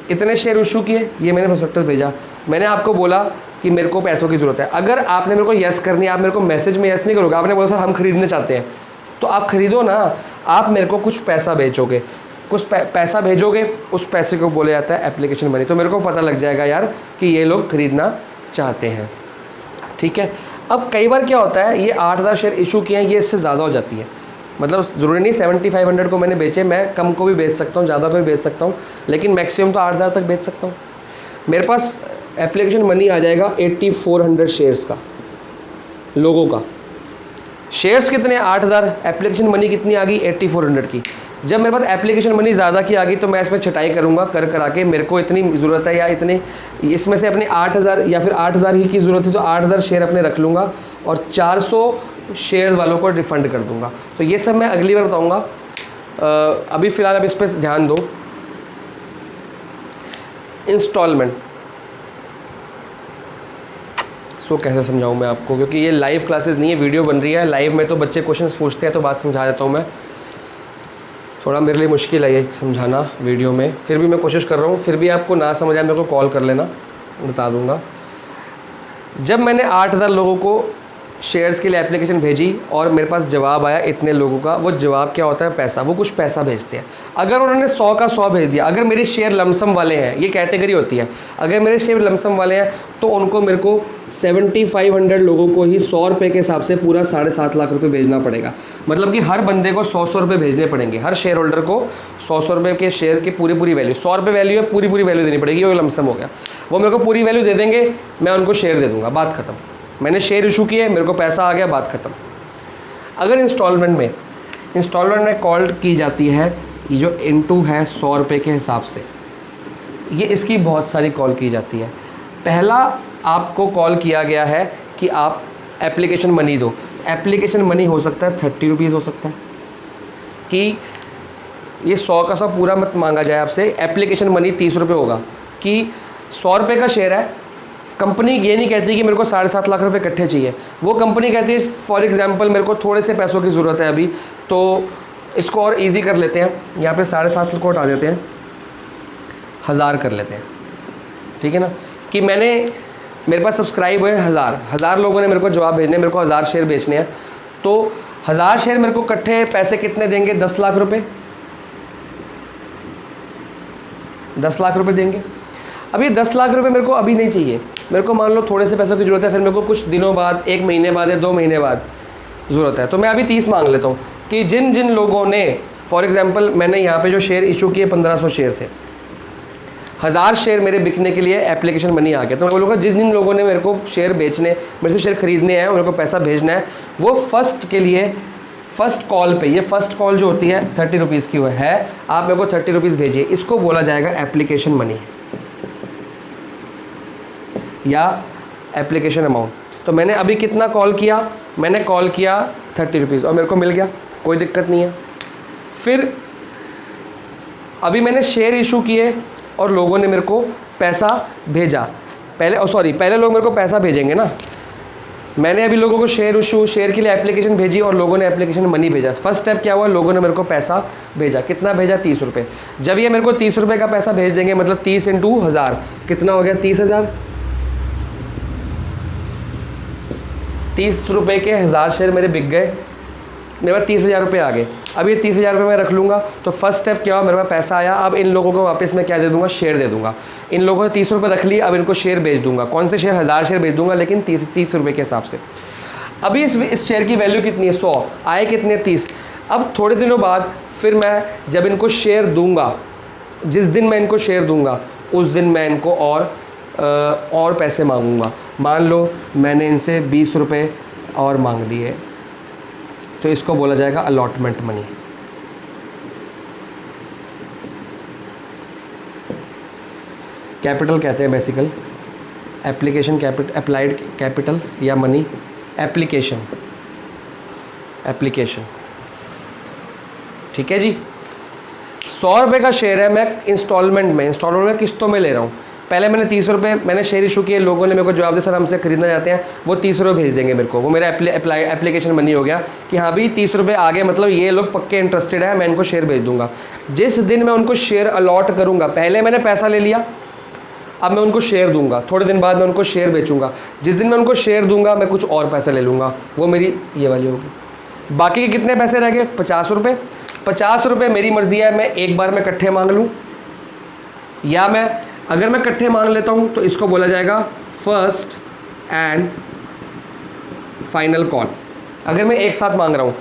इतने शेयर इशू किए, ये मैंने प्रोस्पेक्टस भेजा, मैंने आपको बोला कि मेरे को पैसों की ज़रूरत है। अगर आपने मेरे को यस करनी है, आप मेरे को मैसेज में यस नहीं करोगे, आपने बोला सर हम खरीदने चाहते हैं, तो आप खरीदो ना। आप मेरे को कुछ पैसा भेजोगे, कुछ पैसा भेजोगे, उस पैसे को बोला जाता है एप्लीकेशन मनी। तो मेरे को पता लग जाएगा यार कि ये लोग खरीदना चाहते हैं, ठीक है। अब कई बार क्या होता है, ये 8,000 शेयर इशू किए हैं, ये इससे ज़्यादा हो जाती है। मतलब ज़रूरी नहीं 7500 को मैंने बेचे, मैं कम को भी बेच सकता हूँ, ज़्यादा को भी बेच सकता हूँ, लेकिन मैक्सिमम तो 8,000 तक बेच सकता हूँ। मेरे पास एप्लीकेशन मनी आ जाएगा 8400 शेयर्स का, लोगों का। शेयर्स कितने, 8,000, एप्लीकेशन मनी कितनी आ गई, 8400 की। जब मेरे पास एप्लीकेशन मनी ज़्यादा की आ गई तो मैं इसमें छटाई करूँगा, करा के मेरे को इतनी ज़रूरत है या इतने, इसमें से अपने 8,000 या फिर 8,000 ही की ज़रूरत है तो 8,000 शेयर अपने रख लूँगा और 400 शेयर्स वालों को रिफ़ंड कर दूँगा। तो ये सब मैं अगली बार बताऊँगा। अभी फ़िलहाल अब इस पर ध्यान दो। इंस्टॉलमेंट, इसको कैसे समझाऊँ मैं आपको, क्योंकि ये लाइव क्लासेस नहीं है, वीडियो बन रही है। लाइव में तो बच्चे क्वेश्चंस पूछते हैं तो बात समझा देता हूँ मैं। थोड़ा मेरे लिए मुश्किल है ये समझाना वीडियो में, फिर भी मैं कोशिश कर रहा हूँ। फिर भी आपको ना समझ आए मेरे को कॉल कर लेना, बता दूँगा। जब मैंने 8,000 लोगों को शेयर्स के लिए एप्लीकेशन भेजी और मेरे पास जवाब आया इतने लोगों का, वो जवाब क्या होता है, पैसा। वो कुछ पैसा भेजते हैं। अगर उन्होंने 100 का 100 भेज दिया, अगर मेरे शेयर लमसम वाले हैं, ये कैटेगरी होती है, अगर मेरे शेयर लमसम वाले हैं तो उनको मेरे को 7500 लोगों को ही 100 रुपये के हिसाब से पूरा 7.5 लाख रुपये भेजना पड़ेगा। मतलब कि हर बंदे को 100 रुपये भेजने पड़ेंगे, हर शेयर होल्डर को 100 रुपये के शेयर की पूरी वैल्यू, 100 रुपये वैल्यू है, पूरी वैल्यू देनी पड़ेगी। वो लमसम हो गया, वो मेरे को पूरी वैल्यू दे देंगे, मैं उनको शेयर दे दूँगा, बात खत्म। मैंने शेयर इशू किए, मेरे को पैसा आ गया, बात खत्म। अगर इंस्टॉलमेंट में कॉल की जाती है, ये जो इनटू है 100 रुपये के हिसाब से, ये इसकी बहुत सारी कॉल की जाती है। पहला आपको कॉल किया गया है कि आप एप्लीकेशन मनी दो। एप्लीकेशन मनी हो सकता है 30 रुपीज़, हो सकता है कि ये 100 का 100 पूरा मत मांगा जाए आपसे। एप्लीकेशन मनी 30 रुपये होगा कि 100 रुपये का शेयर है। कंपनी ये नहीं कहती कि मेरे को 7.5 लाख रुपए इकट्ठे चाहिए, वो कंपनी कहती है फॉर एग्जांपल मेरे को थोड़े से पैसों की ज़रूरत है अभी, तो इसको और इजी कर लेते हैं, यहाँ पे 7.5 को हटा देते हैं, 1000 कर लेते हैं, ठीक है ना। कि मेरे पास सब्सक्राइब हुए 1000 लोगों ने मेरे को जवाब भेजने, मेरे को 1000 शेयर बेचने हैं, तो 1000 शेयर मेरे को इकट्ठे पैसे कितने देंगे, 10 लाख रुपये, 10 लाख रुपये देंगे। अब ये 10 लाख रुपए मेरे को अभी नहीं चाहिए, मेरे को मान लो थोड़े से पैसों की ज़रूरत है, फिर मेरे को कुछ दिनों बाद, 1 महीने बाद या 2 महीने बाद ज़रूरत है, तो मैं अभी 30 मांग लेता हूँ। कि जिन जिन लोगों ने, फॉर एग्जांपल मैंने यहाँ पे जो शेयर इशू किए 1500 शेयर थे, 1000 शेयर मेरे बिकने के लिए एप्लीकेशन मनी आ गया, तो मैं बोलूँगा जिन जिन लोगों ने मेरे को शेयर बेचने, मेरे से शेयर खरीदने हैं, मेरे को पैसा भेजना है, वो फर्स्ट के लिए फर्स्ट कॉल पे, ये फर्स्ट कॉल जो होती है 30 रुपीज़ की है, आप मेरे को 30 रुपीज़ भेजिए, इसको बोला जाएगा एप्लीकेशन मनी या एप्लीकेशन अमाउंट। तो मैंने अभी कितना कॉल किया, मैंने कॉल किया 30 रुपीज़ और मेरे को मिल गया, कोई दिक्कत नहीं है। फिर अभी मैंने शेयर इशू किए और लोगों ने मेरे को पैसा भेजा, पहले लोग मेरे को पैसा भेजेंगे ना। मैंने अभी लोगों को शेयर के लिए एप्लीकेशन भेजी और लोगों ने एप्लीकेशन मनी भेजा। फर्स्ट स्टेप क्या हुआ, लोगों ने मेरे को पैसा भेजा, कितना भेजा, 30 रुपये। जब ये मेरे को 30 रुपये का पैसा भेज देंगे, मतलब 30 × 1000 कितना हो गया, 30,000। 30 रुपये के 1000 शेयर मेरे बिक गए, मेरे पास 30,000 रुपये आ गए। अब ये 30,000 रुपये मैं रख लूँगा, तो फर्स्ट स्टेप क्या हुआ, मेरे पास पैसा आया। अब इन लोगों को वापस मैं क्या दे दूँगा, शेयर दे दूँगा। इन लोगों ने 30 रुपये रख लिए, अब इनको शेयर बेच दूँगा। कौन से शेयर, 1000 शेयर बेच दूँगा, लेकिन 30 रुपये के हिसाब से। अभी इस शेयर की वैल्यू कितनी है, 100, आए कितने, 30। अब थोड़े दिनों बाद फिर मैं जब इनको शेयर दूँगा, जिस दिन मैं इनको शेयर दूँगा उस दिन मैं इनको और पैसे मांगूंगा। मान लो मैंने इनसे 20 रुपये और मांग लिए, तो इसको बोला जाएगा अलॉटमेंट मनी। कैपिटल कहते हैं एप्लीकेशन कैपिटल, अप्लाइड कैपिटल या मनी, एप्लीकेशन, एप्लीकेशन, ठीक है जी। 100 रुपये का शेयर है, मैं इंस्टॉलमेंट में किस्तों में ले रहा हूँ। पहले मैंने 30 रुपये मैंने शेयर इशू किए, लोगों ने मेरे को जवाब दिया सर हमसे खरीदना चाहते हैं, वो 30 रुपये भेज देंगे मेरे को, वो मेरा एप्लीकेशन मनी हो गया कि हाँ भी 30 रुपये आ गए, मतलब ये लोग पक्के इंटरेस्टेड है, मैं इनको शेयर भेज दूंगा। जिस दिन मैं उनको शेयर अलॉट करूँगा, पहले मैंने पैसा ले लिया, अब मैं उनको शेयर दूंगा, थोड़े दिन बाद मैं उनको शेयर बेचूंगा, जिस दिन मैं उनको शेयर दूंगा मैं कुछ और पैसे ले लूँगा, वो मेरी ये वाली होगी। बाकी के कितने पैसे रह गए? 50 रुपये। 50 रुपये मेरी मर्जी है, मैं एक बार में इकट्ठे मांग लूँ, या मैं अगर मैं इकट्ठे मांग लेता हूँ तो इसको बोला जाएगा फर्स्ट एंड फाइनल कॉल। अगर मैं एक साथ मांग रहा हूँ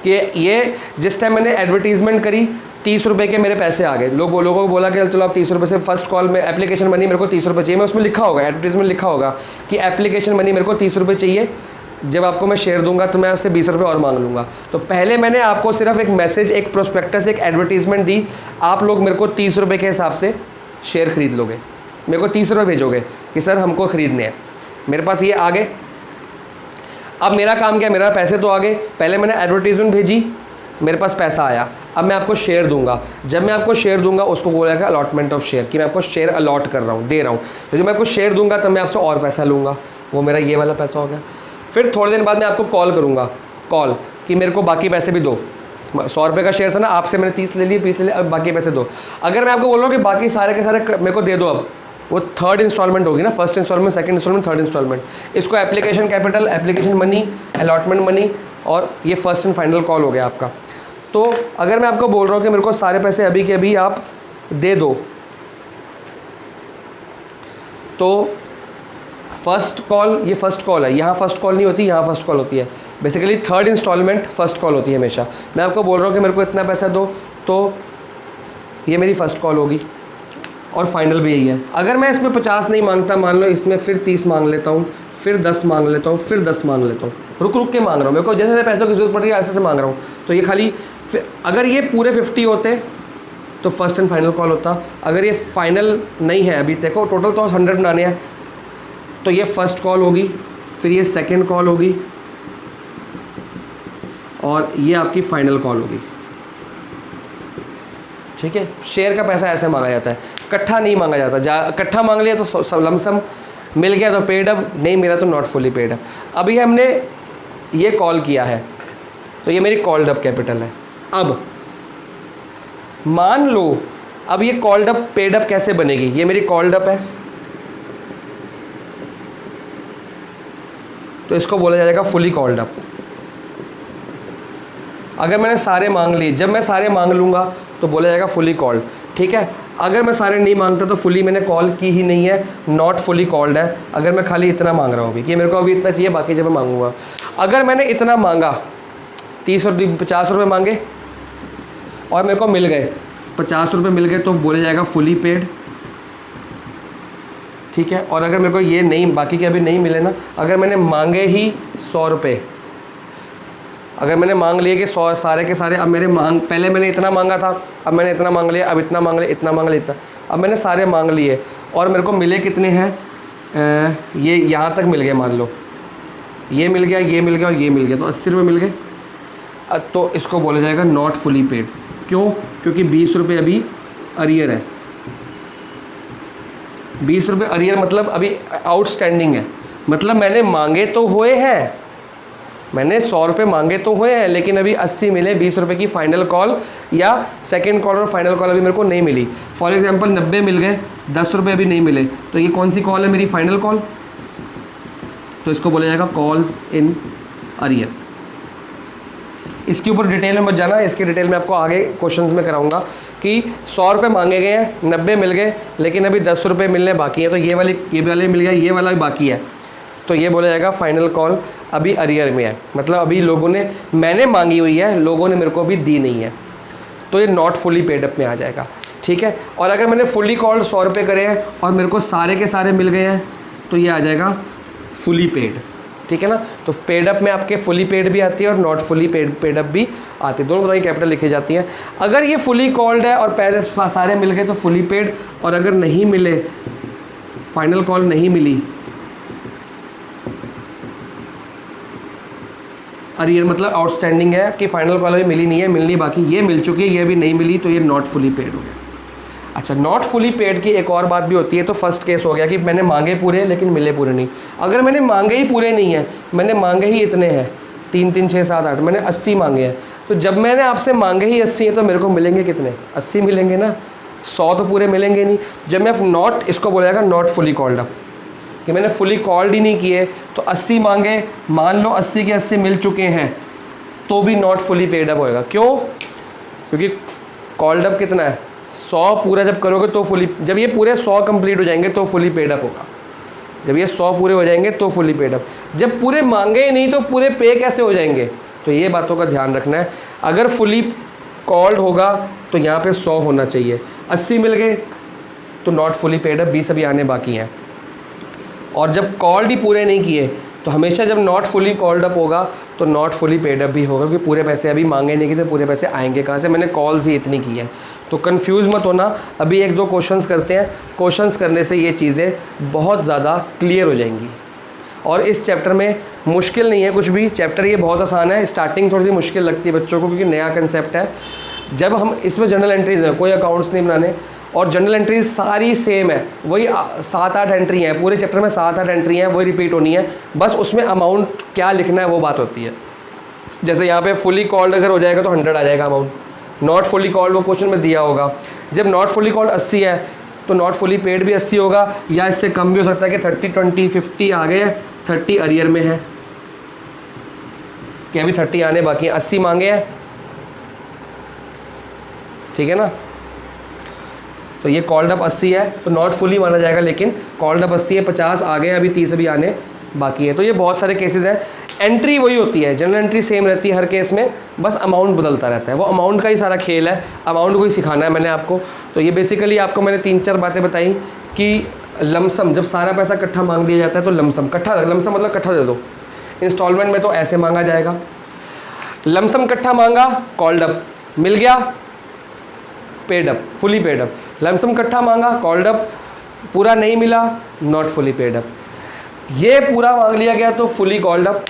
कि ये जिस टाइम मैंने एडवर्टीजमेंट करी 30 रुपये के मेरे पैसे आ गए, लोगों को बोला कि चलो आप 30 रुपये से फर्स्ट कॉल में एप्लीकेशन मनी मेरे को 30 रुपये चाहिए, मैं उसमें लिखा होगा, एडवर्टीजमेंट लिखा होगा कि एप्लीकेशन मनी मेरे को 30 रुपये चाहिए, जब आपको मैं शेयर दूंगा तो मैं उससे 20 रुपये और मांग लूँगा। तो पहले मैंने आपको सिर्फ एक मैसेज, एक प्रोस्पेक्टस, एक एडवर्टीजमेंट दी, आप लोग मेरे को 30 रुपये के हिसाब से शेयर खरीद लोगे, मेरे को 30 रुपये भेजोगे कि सर हमको ख़रीदने हैं, मेरे पास ये आ गए। अब मेरा काम क्या है, मेरा पैसे तो आ गए, पहले मैंने एडवर्टीजमेंट भेजी, मेरे पास पैसा आया, अब मैं आपको शेयर दूंगा, जब मैं आपको शेयर दूंगा उसको बोला जाएगा अलॉटमेंट ऑफ शेयर, कि मैं आपको शेयर अलॉट कर रहा हूँ, दे रहा हूँ। तो जब मैं आपको शेयर दूंगा तब मैं आपसे और पैसा लूँगा, वो मेरा ये वाला पैसा हो गया। फिर थोड़े दिन बाद मैं आपको कॉल करूँगा, कॉल कि मेरे को बाकी पैसे भी दो, 100 रुपये का शेयर था ना, आपसे मैंने 30 ले लिए, 20 ले लिए, अब बाकी पैसे दो। अगर मैं आपको बोल रहा हूँ कि बाकी सारे के सारे मेरे को दे दो, अब वो थर्ड इंस्टॉलमेंट होगी ना, first instalment, second instalment, third instalment. इसको application capital, application money, allotment money, और ये फर्स्ट एंड फाइनल कॉल हो गया आपका। तो अगर मैं आपको बोल रहा हूँ कि मेरे को सारे पैसे अभी के अभी आप दे दो, तो फर्स्ट कॉल, ये फर्स्ट कॉल है, यहाँ फर्स्ट कॉल नहीं होती, यहाँ फर्स्ट कॉल होती है। Basically third installment first call होती है हमेशा। मैं आपको बोल रहा हूँ कि मेरे को इतना पैसा दो, तो ये मेरी फर्स्ट कॉल होगी, और फाइनल भी यही है। अगर मैं इसमें 50 नहीं मांगता, मान लो इसमें फिर 30 मांग लेता हूँ, फिर 10 मांग लेता हूँ, फिर 10 मांग लेता हूँ, रुक रुक के मांग रहा हूँ, मेरे को जैसे पैसों की जरूरत पड़ रही है ऐसे से मांग रहा हूँ। तो ये खाली अगर ये पूरे 50 होते तो फर्स्ट एंड फाइनल कॉल होता। अगर ये फाइनल नहीं है, अभी देखो टोटल तो 100 बनाने हैं, तो ये फर्स्ट कॉल होगी, फिर ये सेकेंड कॉल होगी, और ये आपकी फाइनल कॉल होगी। ठीक है, शेयर का पैसा ऐसे मांगा जाता है, इकट्ठा नहीं मांगा जाता। इकट्ठा मांग लिया तो लमसम मिल गया तो पेड अप, नहीं मिला तो नॉट फुली पेड अप। अभी हमने ये कॉल किया है तो ये मेरी कॉल्ड अप कैपिटल है। अब मान लो, अब ये कॉल्ड अप पेड अप कैसे बनेगी, ये मेरी कॉल्ड अप है, तो इसको बोला जाएगा फुली कॉल्ड अप। अगर मैंने सारे मांग लिए, जब मैं सारे मांग लूँगा तो बोला जाएगा फुली कॉल्ड। ठीक है, अगर मैं सारे नहीं मांगता तो फुली मैंने कॉल की ही नहीं है, नॉट फुली कॉल्ड है। अगर मैं खाली इतना मांग रहा हूँ अभी कि मेरे को अभी इतना चाहिए, बाकी जब मैं मांगूंगा, अगर मैंने इतना मांगा, 30 और 50 रुपये मांगे और मेरे को मिल गए 50 रुपये मिल गए, तो बोला जाएगा फुली पेड। ठीक है, और अगर मेरे को ये नहीं, बाकी के अभी नहीं मिले ना, अगर मैंने मांगे ही 100 रुपये, अगर मैंने मांग लिए कि 100 सारे के सारे, अब मेरे पहले मैंने इतना मांगा था, अब मैंने इतना मांग लिया, अब इतना मांग लिया, इतना मांग लिया, इतना, अब मैंने सारे मांग लिए और मेरे को मिले कितने हैं, ये यहाँ तक मिल गए, मान लो ये मिल गया, ये मिल गया और ये मिल गया, तो 80 रुपये मिल गए। तो इसको बोला जाएगा नॉट फुली पेड। क्यों? क्योंकि 20 रुपये अभी अरियर है। 20 रुपये अरियर मतलब अभी आउटस्टैंडिंग है, मतलब मैंने मांगे तो हुए हैं, मैंने 100 रुपये मांगे तो हुए हैं, लेकिन अभी 80 मिले। 20 रुपये की फाइनल कॉल या सेकंड कॉल और फाइनल कॉल अभी मेरे को नहीं मिली। फॉर एग्जांपल 90 मिल गए, 10 रुपये अभी नहीं मिले, तो ये कौन सी कॉल है, मेरी फाइनल कॉल। तो इसको बोला जाएगा कॉल्स इन अरियर। इसके ऊपर डिटेल में मत जाना, इसकी डिटेल में आपको आगे क्वेश्चंस में कराऊंगा कि 100 रुपये मांगे गए हैं, 90 मिल गए, लेकिन अभी 10 रुपये मिलने बाकी है, तो ये वाले मिल गया, ये वाला भी बाकी है, तो ये बोला जाएगा फाइनल कॉल अभी अरियर में है, मतलब अभी लोगों ने, मैंने मांगी हुई है, लोगों ने मेरे को अभी दी नहीं है, तो ये नॉट फुली पेड अप में आ जाएगा। ठीक है, और अगर मैंने फुली कॉल्ड 100 रुपये करे हैं और मेरे को सारे के सारे मिल गए हैं, तो ये आ जाएगा फुली पेड। ठीक है ना, तो पेड अप में आपके फुली पेड भी आती है और नॉट फुली पेड अप भी आती है, दोनों तरह की कैपिटल लिखी जाती है। अगर ये फुली कॉल्ड है और पहले सारे मिल गए तो फुली पेड, और अगर नहीं मिले, फाइनल कॉल नहीं मिली, अरियर मतलब आउटस्टैंडिंग है कि फाइनल कॉल अभी मिली नहीं है, मिलनी बाकी, ये मिल चुकी है, ये भी नहीं मिली, तो ये नॉट फुली पेड हो गया। अच्छा, नॉट फुली पेड की एक और बात भी होती है। तो फर्स्ट केस हो गया कि मैंने मांगे पूरे लेकिन मिले पूरे नहीं। अगर मैंने मांगे ही पूरे नहीं है, मैंने मांगे ही इतने हैं 3 3 6 7 8, मैंने 80 मांगे हैं, तो जब मैंने आपसे मांगे ही 80 हैं तो मेरे को मिलेंगे कितने? 80 मिलेंगे ना, 100 तो पूरे मिलेंगे नहीं। जब मैं नॉट, इसको बोला जाएगा नॉट फुली कॉल्ड अप, कि मैंने फुली कॉल्ड ही नहीं किए, तो 80 मांगे, मान लो 80 के 80 मिल चुके हैं, तो भी नॉट फुली पेड अप होएगा। क्यों? क्योंकि कॉल्ड अप कितना है? 100 पूरा जब करोगे तो फुली, जब ये पूरे 100 कंप्लीट हो जाएंगे तो फुली पेड अप होगा। जब ये 100 पूरे हो जाएंगे तो फुली पेड अप। जब पूरे मांगे ही नहीं तो पूरे पे कैसे हो जाएंगे? तो ये बातों का ध्यान रखना है। अगर फुली कॉल्ड होगा तो यहाँ पे 100 होना चाहिए, 80 मिल गए तो नॉट फुली पेड अप, 20 अभी आने बाकी हैं। और जब कॉल्ड ही पूरे नहीं किए तो हमेशा जब नॉट फुली कॉल्ड अप होगा तो नॉट फुली पेड अप भी होगा, क्योंकि पूरे पैसे अभी मांगे नहीं किए तो पूरे पैसे आएंगे कहाँ से? मैंने कॉल्स ही इतनी की है। तो कंफ्यूज मत होना। अभी 1 2 क्वेश्चंस करते हैं, क्वेश्चंस करने से ये चीज़ें बहुत ज़्यादा क्लियर हो जाएंगी। और इस चैप्टर में मुश्किल नहीं है कुछ भी, चैप्टर ये बहुत आसान है। स्टार्टिंग थोड़ी सी मुश्किल लगती है बच्चों को क्योंकि नया कंसेप्ट है। जब हम इसमें जनरल एंट्रीज हैं, कोई अकाउंट्स नहीं बनाने, और जनरल एंट्रीज सारी सेम है, वही 7 8 एंट्री हैं पूरे चैप्टर में, 7 8 एंट्री हैं, वही रिपीट होनी है, बस उसमें अमाउंट क्या लिखना है वो बात होती है। जैसे यहाँ पे फुली कॉल्ड अगर हो जाएगा तो 100 आ जाएगा अमाउंट, नॉट फुली कॉल्ड वो क्वेश्चन में दिया होगा। जब नॉट फुली कॉल्ड 80 है तो नॉट फुली पेड भी 80 होगा, या इससे कम भी हो सकता है कि 30 20 50 आ गए, 30 अरियर में है, कि अभी 30 आने बाकी हैं, 80 मांगे हैं, ठीक है ना। तो ये कॉल्ड अप 80 है तो नॉट फुली माना जाएगा, लेकिन कॉल्ड अप 80 है, 50 आ गए, अभी 30 अभी आने बाकी है। तो ये बहुत सारे केसेस हैं। एंट्री वही होती है, जनरल एंट्री सेम रहती है हर केस में, बस अमाउंट बदलता रहता है। वो अमाउंट का ही सारा खेल है, अमाउंट को ही सिखाना है मैंने आपको। तो ये बेसिकली आपको मैंने 3 4 बातें बताई कि लमसम, जब सारा पैसा इकट्ठा मांग दिया जाता है तो लमसम मतलब इकट्ठा दे दो। इंस्टॉलमेंट में तो ऐसे मांगा जाएगा, लमसम इकट्ठा मांगा, कॉल्ड अप मिल गया, paid up, fully paid up. Lump sum इकट्ठा मांगा, कॉल्ड अप, पूरा नहीं मिला, नॉट फुली पेड अप। ये पूरा मांग लिया गया तो फुली कॉल्ड अप,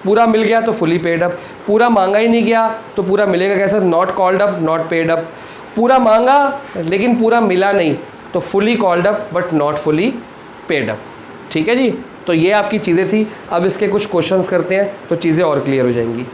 पूरा मिल गया तो फुली पेड अप, पूरा मांगा ही नहीं गया तो पूरा मिलेगा कैसे? Not called up, not paid up. पूरा मांगा लेकिन पूरा मिला नहीं तो fully called up but not fully paid up. ठीक है जी, तो ये आपकी चीज़ें थी। अब इसके कुछ क्वेश्चंस करते हैं तो चीज़ें और क्लियर हो जाएंगी।